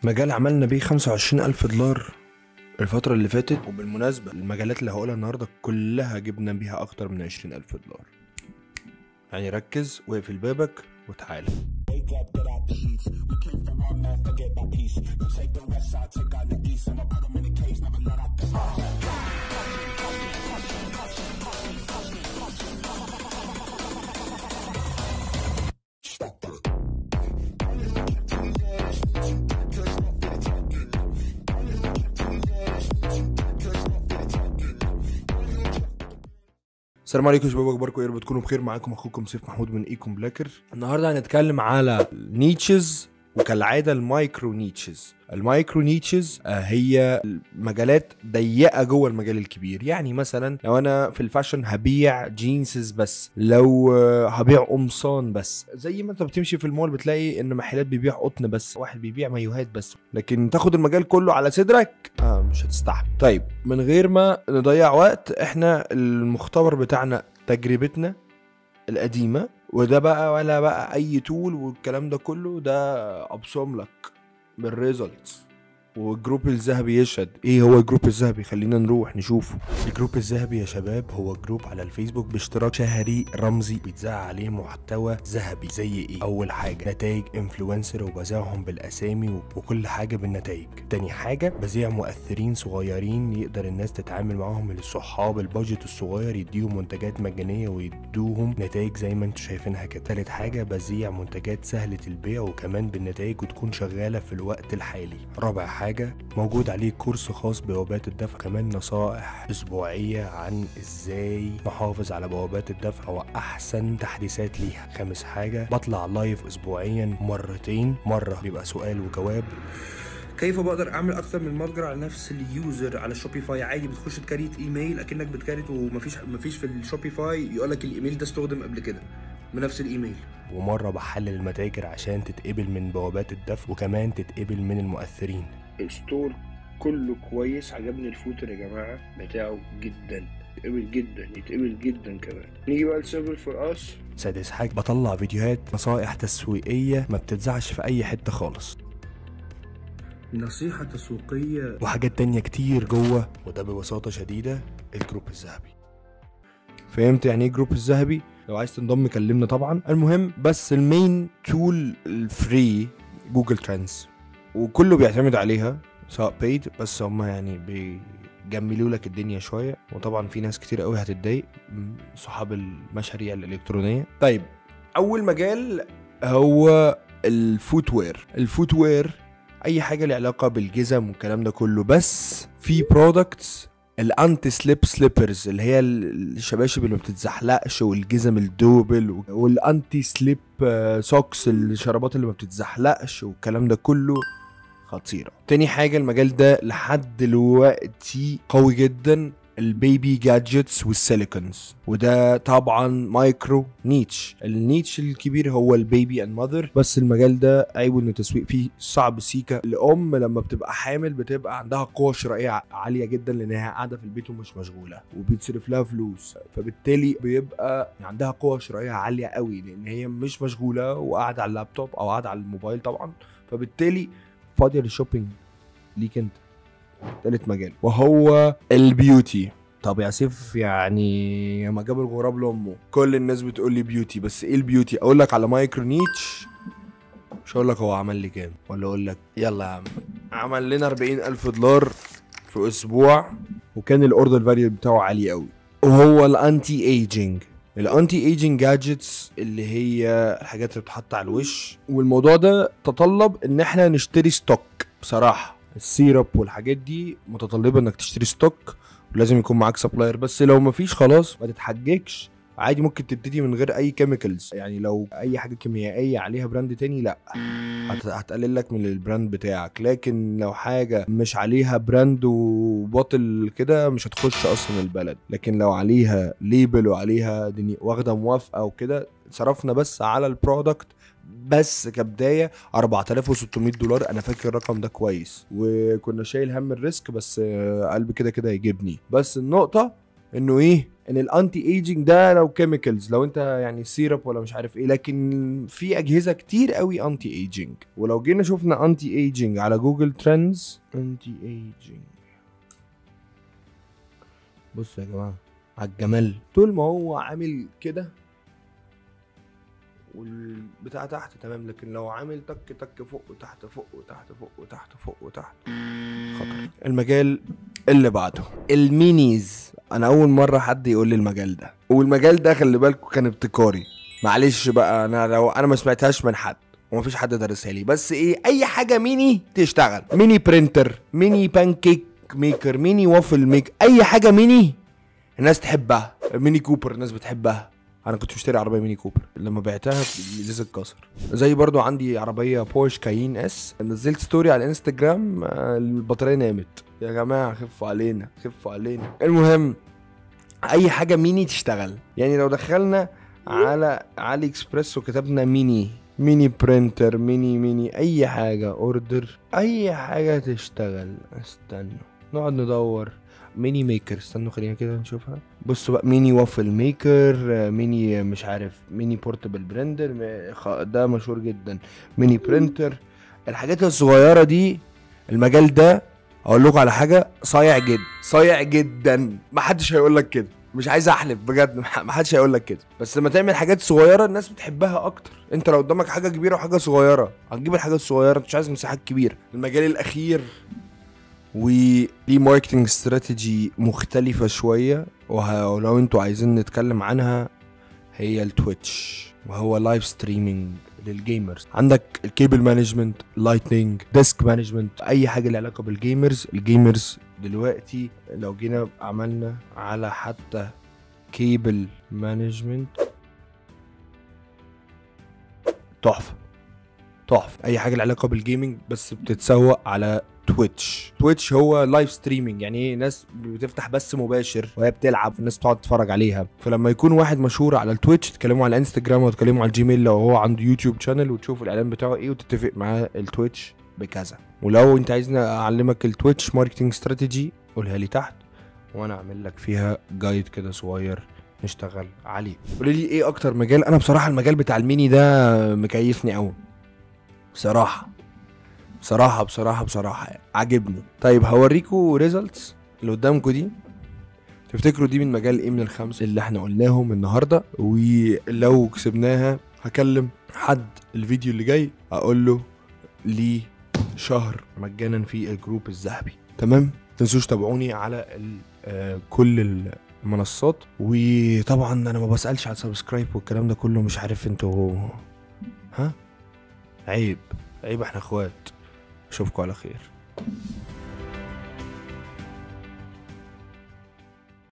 مجال عملنا بيه 25,000 دولار الفترة اللي فاتت، وبالمناسبة المجالات اللي هقولها النهاردة كلها جبنا بيها أكتر من 20,000 دولار. يعني ركز واقفل بابك وتعالى. السلام عليكم يا شباب، اخباركم ايه؟ بتكونوا بخير. معاكم اخوكم سيف محمود من ايكون بلاكر. النهارده هنتكلم على نيتشز، وكالعاده المايكرو نيتشز. المايكرو نيتشز هي مجالات ضيقه جوه المجال الكبير. يعني مثلا لو انا في الفاشن هبيع جينسز بس، لو هبيع قمصان بس، زي ما انت بتمشي في المول بتلاقي ان محلات بيبيع قطن بس، واحد بيبيع مايوهات بس، لكن تاخد المجال كله على صدرك مش هتستحمل. طيب من غير ما نضيع وقت، احنا المختبر بتاعنا تجربتنا القديمة، وده بقى ولا بقى اي تول والكلام ده كله، ده ابصم لك بالريزلتس. والجروب الذهبي يشهد. ايه هو الجروب الذهبي؟ خلينا نروح نشوفه. الجروب الذهبي يا شباب هو جروب على الفيسبوك باشتراك شهري رمزي، بيتذاع عليه محتوى ذهبي. زي ايه؟ اول حاجه نتائج انفلونسر، وبذاعهم بالاسامي وكل حاجه بالنتائج. تاني حاجه بذيع مؤثرين صغيرين يقدر الناس تتعامل معاهم، للصحاب البادجت الصغير يديهم منتجات مجانيه ويدوهم نتائج زي ما انتم شايفينها كده. تالت حاجه بذيع منتجات سهله البيع وكمان بالنتائج وتكون شغاله في الوقت الحالي. رابع حاجه موجود عليه كورس خاص ببوابات الدفع، كمان نصائح اسبوعيه عن ازاي نحافظ على بوابات الدفع واحسن تحديثات ليها. خامس حاجه بطلع لايف اسبوعيا مرتين، مره بيبقى سؤال وجواب. كيف بقدر اعمل اكتر من متجر على نفس اليوزر على شوبيفاي؟ عادي بتخش تكريت ايميل اكنك بتكريت، ومفيش في الشوبيفاي يقولك الايميل ده استخدم قبل كده بنفس الايميل. ومره بحلل المتاجر عشان تتقبل من بوابات الدفع وكمان تتقبل من المؤثرين. الستور كله كويس، عجبني الفوتر يا جماعة بتاعه جدا، يتقبل جدا كمان. نيجي بقى لسيمبل فور اس. سادس حاجة بطلع فيديوهات نصائح تسويقية ما بتتذاعش في أي حتة خالص، نصيحة تسويقية وحاجات تانية كتير جوه. وده ببساطة شديدة الجروب الذهبي. فهمت يعني ايه جروب الذهبي؟ لو عايز تنضم كلمنا طبعا. المهم بس المين تول الفري جوجل ترندز، وكله بيعتمد عليها سواء بيد، بس هما يعني بيجملوا لك الدنيا شويه. وطبعا في ناس كتير قوي هتتضايق، صحاب المشاريع الالكترونيه. طيب اول مجال هو الفوتوير. اي حاجه لها علاقه بالجزم والكلام ده كله، بس في برودكتس الانتي سليب سليبرز اللي هي الشباشب اللي ما بتتزحلقش، والجزم الدوبل، والانتي سليب سوكس الشرابات اللي ما بتتزحلقش والكلام ده كله خطيره. تاني حاجه المجال ده لحد دلوقتي قوي جدا، البيبي جادجتس والسيليكونز، وده طبعا مايكرو نيتش. النيتش الكبير هو البيبي اند ماذر، بس المجال ده عيبه ان التسويق فيه صعب سيكا. الام لما بتبقى حامل بتبقى عندها قوه شرائيه عاليه جدا، لانها قاعده في البيت ومش مشغوله وبيتصرف لها فلوس، فبالتالي بيبقى عندها قوه شرائيه عاليه قوي لان هي مش مشغوله وقاعده على اللابتوب او قاعده على الموبايل طبعا، فبالتالي فاضيه للشوبينج ليك انت. تالت مجال وهو البيوتي. طب يا سيف، يعني ما جاب الغراب لامه، كل الناس بتقول لي بيوتي، بس ايه البيوتي؟ اقول لك على مايكرو نيتش، مش هقول لك هو عمل لي كام، ولا اقول لك يلا يا عم عمل لنا 40,000 دولار في اسبوع، وكان الاوردر فاليو بتاعه عالي قوي. وهو الانتي ايجينج. الانتي ايجينج جادجتس اللي هي الحاجات اللي بتحط على الوش، والموضوع ده تطلب ان احنا نشتري ستوك. بصراحه السيرب والحاجات دي متطلبه انك تشتري ستوك، ولازم يكون معاك سبلاير. بس لو مفيش خلاص ما تتحججش، عادي ممكن تبتدي من غير اي كيميكالز. يعني لو اي حاجه كيميائيه عليها براند تاني لا هتقلل لك من البراند بتاعك، لكن لو حاجه مش عليها براند وباطل كده مش هتخش اصلا البلد. لكن لو عليها ليبل وعليها واخده موافقه وكده، صرفنا بس على البرودكت بس كبدايه 4600 دولار. انا فاكر الرقم ده كويس، وكنا شايل هم الريسك، بس قلبي كده كده يجيبني. بس النقطه انه ايه، ان الانتي ايجينج ده لو كيميكالز، لو انت يعني سيرب ولا مش عارف ايه، لكن في اجهزه كتير قوي انتي ايجينج. ولو جينا شفنا انتي ايجينج على جوجل ترندز، انتي ايجينج، بصوا يا جماعه على الجمال، طول ما هو عامل كده والبتاع تحت تمام، لكن لو عامل تك تك فوق وتحت فوق وتحت فوق وتحت فوق وتحت، خطر. المجال اللي بعده المينيز. انا اول مره حد يقول لي المجال ده، والمجال ده خلي بالكم كان ابتكاري، معلش بقى، انا لو انا ما سمعتهاش من حد ومفيش حد درسها لي، بس ايه، اي حاجه ميني تشتغل، ميني برينتر، ميني بانكيك ميكر، ميني وافل ميك، اي حاجه ميني الناس تحبها. ميني كوبر الناس بتحبها، انا كنت بشتري عربيه ميني كوبر لما بعتها الازاز اتكسر. زي برضو عندي عربيه بورش كاين اس، نزلت ستوري على الانستجرام البطاريه نامت، يا جماعه خفوا علينا خفوا علينا. المهم اي حاجه ميني تشتغل، يعني لو دخلنا على علي اكسبريس وكتبنا ميني برينتر، ميني اي حاجه اوردر، اي حاجه تشتغل. استنوا نقعد ندور. ميني ميكر، استنوا خلينا كده نشوفها. بصوا بقى، ميني وافل ميكر، ميني مش عارف، ميني بورتبل بريندر، ده مشهور جدا، ميني برينتر. الحاجات الصغيره دي، المجال ده اقول لكم على حاجه، صايع جدا صايع جدا، محدش هيقول لك كده، مش عايز احلف بجد، محدش هيقول لك كده، بس لما تعمل حاجات صغيره الناس بتحبها اكتر. انت لو قدامك حاجه كبيره وحاجه صغيره هتجيب الحاجه الصغيره، انت مش عايز مساحات كبيره. المجال الاخير وليه ماركتنج استراتيجي مختلفة شوية، ولو انتوا عايزين نتكلم عنها، هي التويتش، وهو لايف ستريمينج للجيمرز. عندك الكيبل مانجمنت، لايتنينج، ديسك مانجمنت، اي حاجة لها علاقة بالجيمرز. الجيمرز دلوقتي لو جينا عملنا على حتى كيبل مانجمنت، تحفة تحفة. اي حاجة لها علاقة بالجيمنج بس بتتسوق على تويتش هو لايف ستريمينج، يعني ايه، ناس بتفتح بث مباشر وهي بتلعب، الناس بتقعد تتفرج عليها. فلما يكون واحد مشهور على التويتش، تكلموا على الانستجرام وتكلموا على الجيميل لو هو عنده يوتيوب شانل، وتشوف الاعلان بتاعه ايه وتتفق معاه التويتش بكذا. ولو انت عايزني اعلمك التويتش ماركتنج استراتيجي، قولها لي تحت وانا اعمل لك فيها جايد كده صغير نشتغل عليه. قولي لي ايه اكتر مجال. انا بصراحه المجال بتاع الميني ده مكيفني قوي بصراحه يعني عاجبني. طيب هوريكوا ريزلتس اللي قدامكم دي، تفتكروا دي من مجال ايه من الخمسه اللي احنا قلناهم النهارده؟ ولو كسبناها هكلم حد الفيديو اللي جاي اقول له ليه شهر مجانا في الجروب الذهبي. تمام، متنسوش تابعوني على كل المنصات، وطبعا انا ما بسالش على سبسكرايب والكلام ده كله، مش عارف انتوا عيب احنا اخوات. اشوفكم على خير.